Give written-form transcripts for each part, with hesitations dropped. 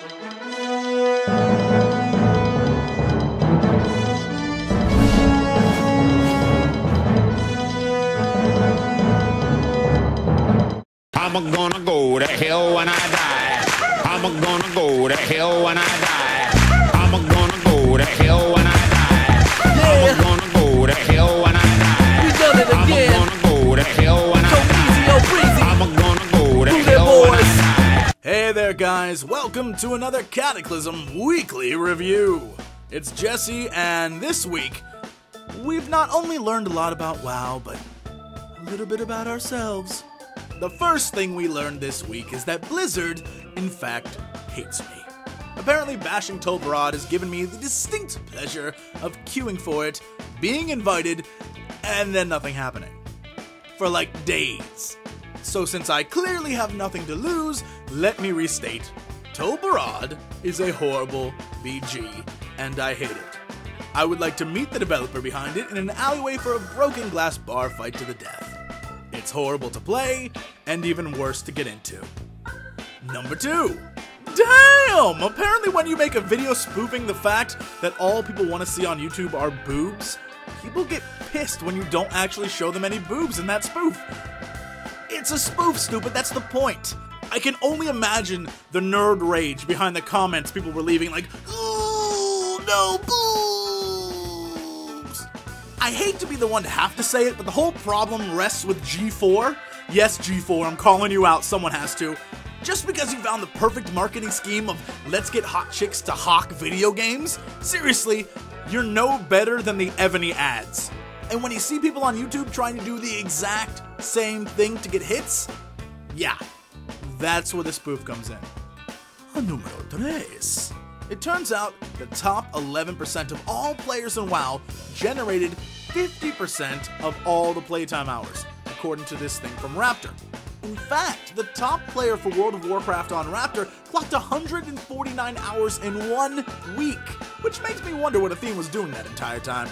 I'm gonna go to hell when I die. I'm gonna go to hell when I die. I'm gonna go to hell when I die. I'm gonna go to hell when I die. We done it again. I'm gonna go to hell when I die. I'm gonna go to hell when I die. Hey there guys, welcome to another Cataclysm Weekly Review. It's Jesse, and this week, we've not only learned a lot about WoW, but a little bit about ourselves. The first thing we learned this week is that Blizzard, in fact, hates me. Apparently bashing Tolbarad has given me the distinct pleasure of queuing for it, being invited, and then nothing happening. For like days. So since I clearly have nothing to lose, let me restate. Tolbarad is a horrible BG, and I hate it. I would like to meet the developer behind it in an alleyway for a broken glass bar fight to the death. It's horrible to play, and even worse to get into. Number 2. Damn! Apparently when you make a video spoofing the fact that all people want to see on YouTube are boobs, people get pissed when you don't actually show them any boobs in that spoof. It's a spoof, stupid, that's the point. I can only imagine the nerd rage behind the comments people were leaving like, ooh, no boobs! I hate to be the one to have to say it, but the whole problem rests with G4. Yes, G4, I'm calling you out, someone has to. Just because you found the perfect marketing scheme of let's get hot chicks to hawk video games? Seriously, you're no better than the Ebony ads. And when you see people on YouTube trying to do the exact same thing to get hits, yeah, that's where the spoof comes in. Numero 3. It turns out the top 11% of all players in WoW generated 50% of all the playtime hours, according to this thing from Raptor. In fact, the top player for World of Warcraft on Raptor clocked 149 hours in 1 week, which makes me wonder what Athene was doing that entire time.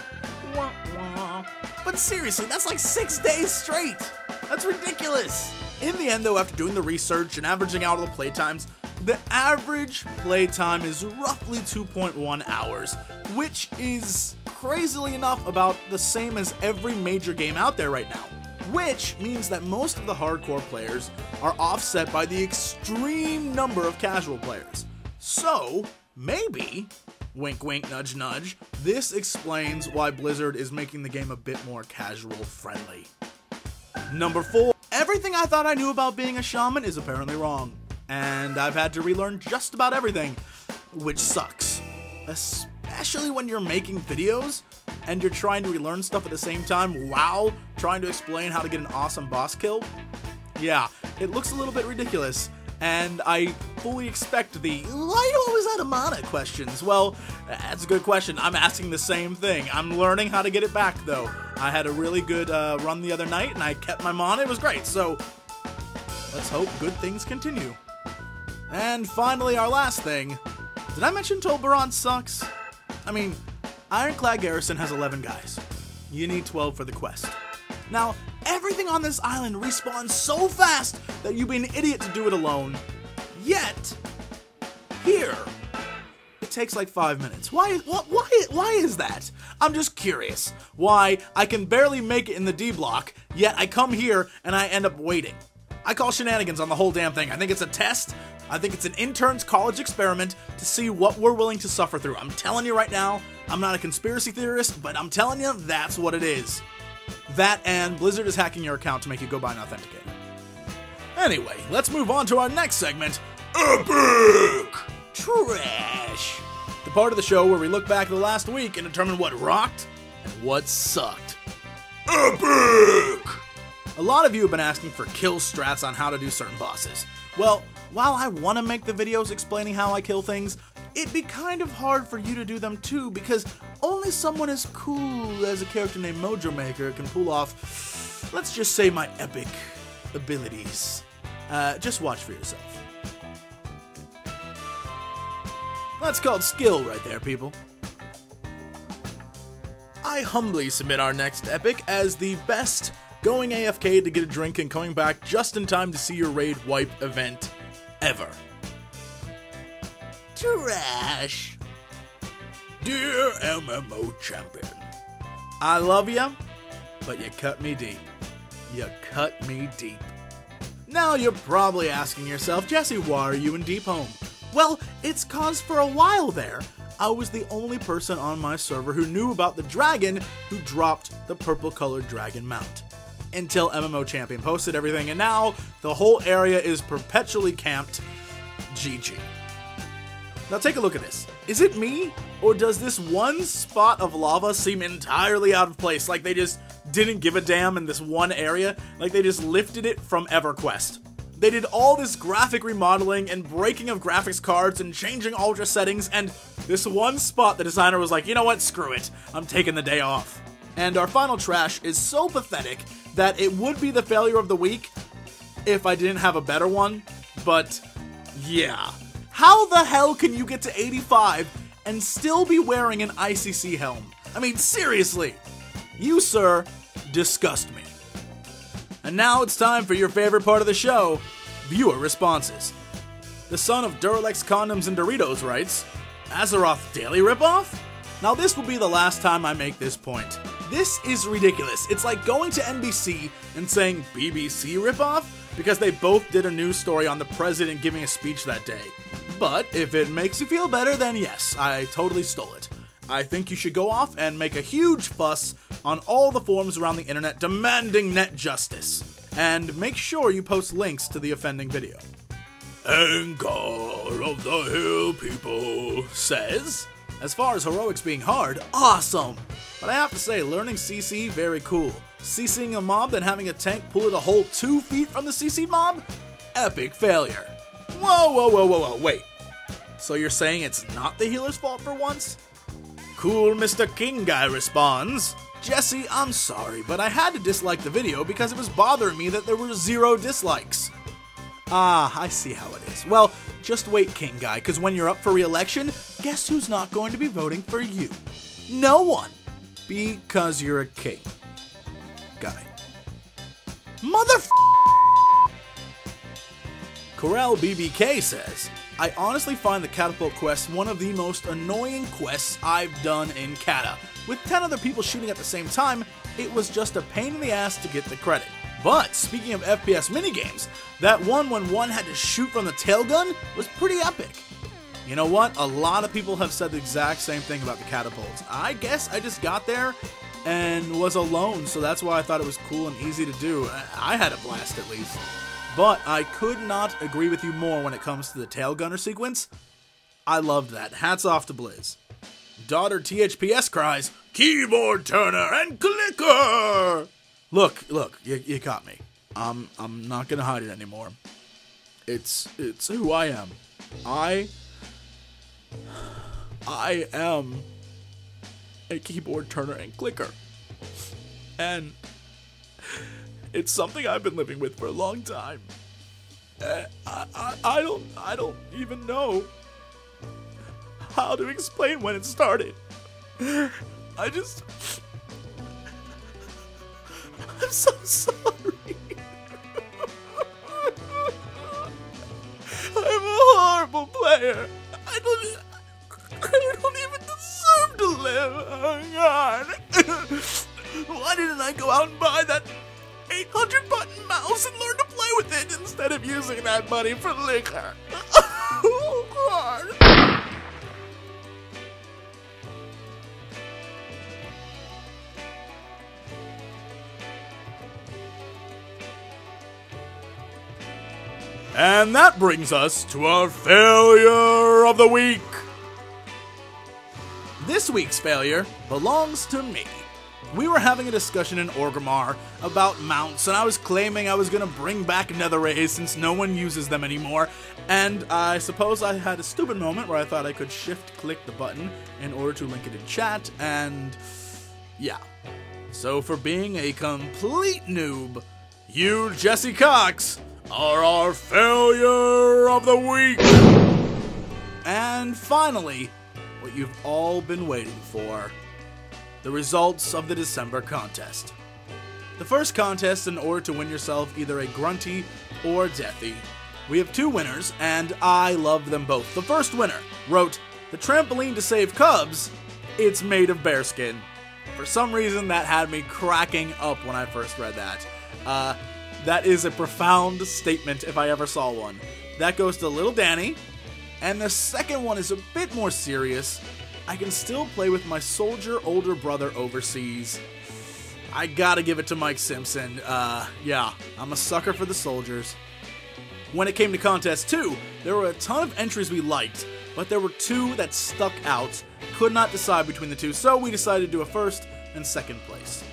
But seriously, that's like 6 days straight! That's ridiculous! In the end though, after doing the research and averaging out all the playtimes, the average playtime is roughly 2.1 hours, which is, crazily enough, about the same as every major game out there right now. Which means that most of the hardcore players are offset by the extreme number of casual players. So, maybe, wink wink nudge nudge, this explains why Blizzard is making the game a bit more casual friendly. Number 4. Everything I thought I knew about being a shaman is apparently wrong. And I've had to relearn just about everything, which sucks. Especially when you're making videos and you're trying to relearn stuff at the same time while trying to explain how to get an awesome boss kill. Yeah, it looks a little bit ridiculous, and I fully expect the why you always out of mana questions. Well, that's a good question. I'm asking the same thing. I'm learning how to get it back though. I had a really good run the other night and I kept my mana. It was great, so let's hope good things continue. And finally, our last thing. Did I mention Tolbarad sucks? I mean, Ironclad Garrison has 11 guys. You need 12 for the quest. Now, everything on this island respawns so fast that you'd be an idiot to do it alone. Yet, here, it takes like 5 minutes. Why is that? I'm just curious. Why I can barely make it in the D block, yet I come here and I end up waiting. I call shenanigans on the whole damn thing. I think it's a test. I think it's an intern's college experiment to see what we're willing to suffer through. I'm telling you right now, I'm not a conspiracy theorist, but I'm telling you, that's what it is. That and Blizzard is hacking your account to make you go buy an authenticator. Anyway, let's move on to our next segment, Epic Trash. The part of the show where we look back at the last week and determine what rocked and what sucked. Epic! A lot of you have been asking for kill strats on how to do certain bosses. Well, while I want to make the videos explaining how I kill things, it'd be kind of hard for you to do them too, because only someone as cool as a character named Mojo Maker can pull off, let's just say, my epic abilities. Just watch for yourself. That's called skill right there, people. I humbly submit our next epic as the best going AFK to get a drink and coming back just in time to see your raid wipe event ever. trash. Dear MMO champion, I love you, but you cut me deep. You cut me deep. Now you're probably asking yourself, Jesse, why are you in Deep Home? Well, it's cause for a while there, I was the only person on my server who knew about the dragon who dropped the purple-colored dragon mount. Until MMO Champion posted everything, and now the whole area is perpetually camped. GG. Now take a look at this. Is it me, or does this one spot of lava seem entirely out of place, like they just didn't give a damn in this one area, like they just lifted it from EverQuest? They did all this graphic remodeling and breaking of graphics cards and changing ultra settings, and this one spot the designer was like, you know what, screw it, I'm taking the day off. And our final trash is so pathetic that it would be the failure of the week if I didn't have a better one, but yeah. How the hell can you get to 85 and still be wearing an ICC helm? I mean, seriously. You, sir, disgust me. And now it's time for your favorite part of the show, viewer responses. The son of Duralex Condoms and Doritos writes, Azeroth Daily ripoff? Now this will be the last time I make this point. This is ridiculous. It's like going to NBC and saying BBC ripoff because they both did a news story on the president giving a speech that day. But if it makes you feel better, then yes, I totally stole it. I think you should go off and make a huge fuss on all the forums around the internet demanding net justice. And make sure you post links to the offending video. Anchor of the Hill People says, as far as heroics being hard, awesome! But I have to say, learning CC, very cool. CCing a mob, then having a tank pull it a whole 2 feet from the CC mob? Epic failure. Whoa, wait. So you're saying it's not the healer's fault for once? Cool Mr. King guy responds, Jesse, I'm sorry, but I had to dislike the video because it was bothering me that there were 0 dislikes. Ah, I see how it is. Well, just wait, King guy, because when you're up for re-election, guess who's not going to be voting for you? No one. Because you're a king. Guy. Corel BBK says, I honestly find the Catapult quest one of the most annoying quests I've done in Cata. With 10 other people shooting at the same time, it was just a pain in the ass to get the credit. But speaking of FPS minigames, that one when one had to shoot from the tailgun was pretty epic. You know what? A lot of people have said the exact same thing about the catapults. I guess I just got there and was alone, so that's why I thought it was cool and easy to do. I had a blast at least. But I could not agree with you more when it comes to the tailgunner sequence. I loved that. Hats off to Blizz. Daughter THPS cries, keyboard turner and clicker! Look, you caught me. I'm not gonna hide it anymore. It's who I am. I am a keyboard turner and clicker. And it's something I've been living with for a long time. I don't even know how to explain when it started. I'm so sorry. I'm a horrible player. I don't even deserve to live. Oh God. Why didn't I go out and buy that 800 button mouse and learn to play with it instead of using that money for liquor? Oh God. And that brings us to our failure of the week. This week's failure belongs to me. We were having a discussion in Orgrimmar about mounts, and I was claiming I was going to bring back Nether Rays since no one uses them anymore, and I suppose I had a stupid moment where I thought I could shift-click the button in order to link it in chat, and yeah. So for being a complete noob, you, Jesse Cox, are our failure of the week! And finally, what you've all been waiting for. The results of the December contest. The first contest in order to win yourself either a Grunty or Deathy. We have two winners, and I love them both. The first winner wrote, "The trampoline to save cubs, it's made of bearskin." For some reason, that had me cracking up when I first read that. That is a profound statement if I ever saw one. That goes to little Danny. And the second one is a bit more serious. "I can still play with my soldier older brother overseas." I gotta give it to Mike Simpson. Yeah, I'm a sucker for the soldiers. When it came to Contest 2, there were a ton of entries we liked, but there were two that stuck out. Could not decide between the two, so we decided to do a first and second place.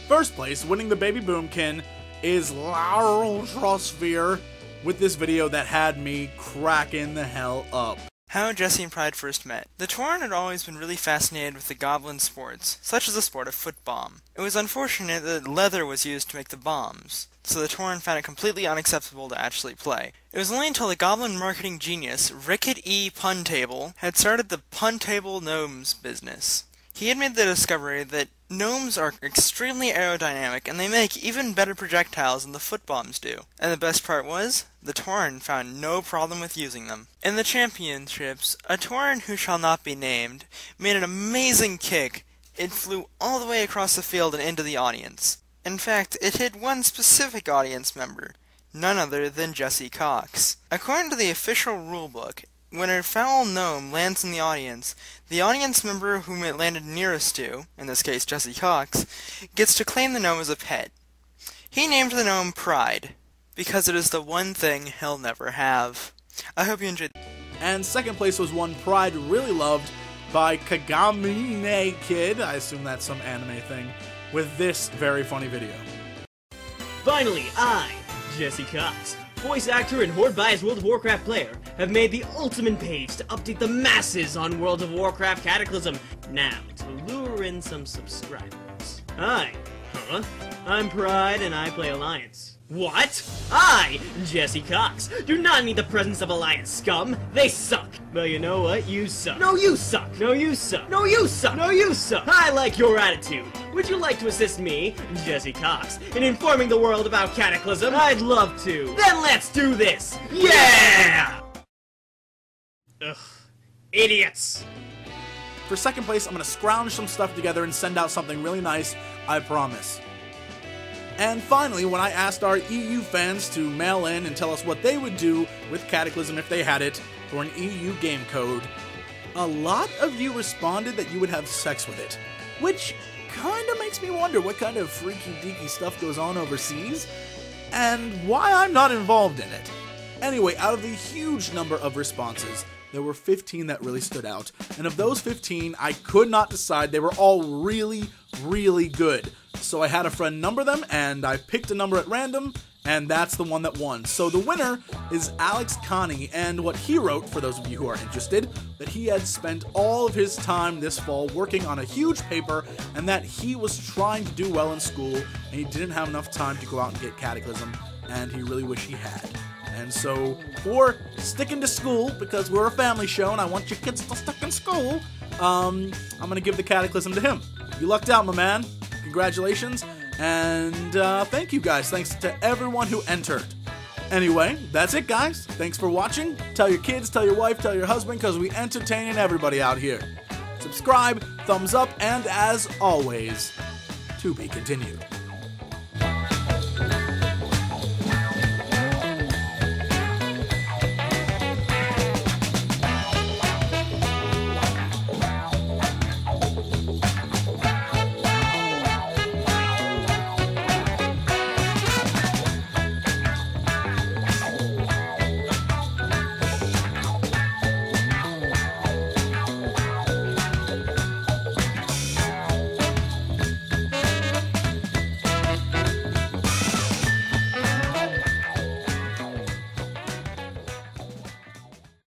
First place, winning the Baby Boomkin, is Laurel Trosphere, with this video that had me cracking the hell up. How Jesse and Pride first met. The Tauren had always been really fascinated with the goblin sports, such as the sport of foot bomb. It was unfortunate that leather was used to make the bombs, so the Tauren found it completely unacceptable to actually play. It was only until the goblin marketing genius, Rickett E. Puntable, had started the Puntable Gnomes business. He had made the discovery that gnomes are extremely aerodynamic, and they make even better projectiles than the foot bombs do. And the best part was, the Tauren found no problem with using them. In the championships, a Tauren who shall not be named made an amazing kick. It flew all the way across the field and into the audience. In fact, it hit one specific audience member, none other than Jesse Cox. According to the official rulebook, when a foul gnome lands in the audience member whom it landed nearest to, in this case Jesse Cox, gets to claim the gnome as a pet. He named the gnome Pride, because it is the one thing he'll never have. I hope you enjoyed. And second place was one Pride really loved by Kagamine Kid, I assume that's some anime thing, with this very funny video. Finally, I, Jesse Cox, voice actor and horde-biased World of Warcraft player, have made the ultimate page to update the masses on World of Warcraft Cataclysm. Now, to lure in some subscribers. I'm Pride and I play Alliance. What? I, Jesse Cox, do not need the presence of Alliance scum. They suck. Well, you know what? You suck. No, you suck. No, you suck. No, you suck. No, you suck. I like your attitude. Would you like to assist me, Jesse Cox, in informing the world about Cataclysm? I'd love to. Then let's do this. Yeah! Ugh. Idiots. For second place, I'm going to scrounge some stuff together and send out something really nice, I promise. And finally, when I asked our EU fans to mail in and tell us what they would do with Cataclysm if they had it for an EU game code, a lot of you responded that you would have sex with it, which kinda makes me wonder what kind of freaky deaky stuff goes on overseas, and why I'm not involved in it. Anyway, out of the huge number of responses, there were 15 that really stood out, and of those 15, I could not decide. They were all really, really good. So I had a friend number them, and I picked a number at random, and that's the one that won. So the winner is Alex Connie, and what he wrote, for those of you who are interested, that he had spent all of his time this fall working on a huge paper, and that he was trying to do well in school, and he didn't have enough time to go out and get Cataclysm, and he really wished he had. And so, for sticking to school, because we're a family show and I want your kids to stick in school, I'm gonna give the Cataclysm to him. You lucked out, my man. Congratulations, and thank you guys. Thanks to everyone who entered. Anyway, that's it, guys. Thanks for watching. Tell your kids, tell your wife, tell your husband, because we entertaining everybody out here. Subscribe, thumbs up, and as always, to be continued.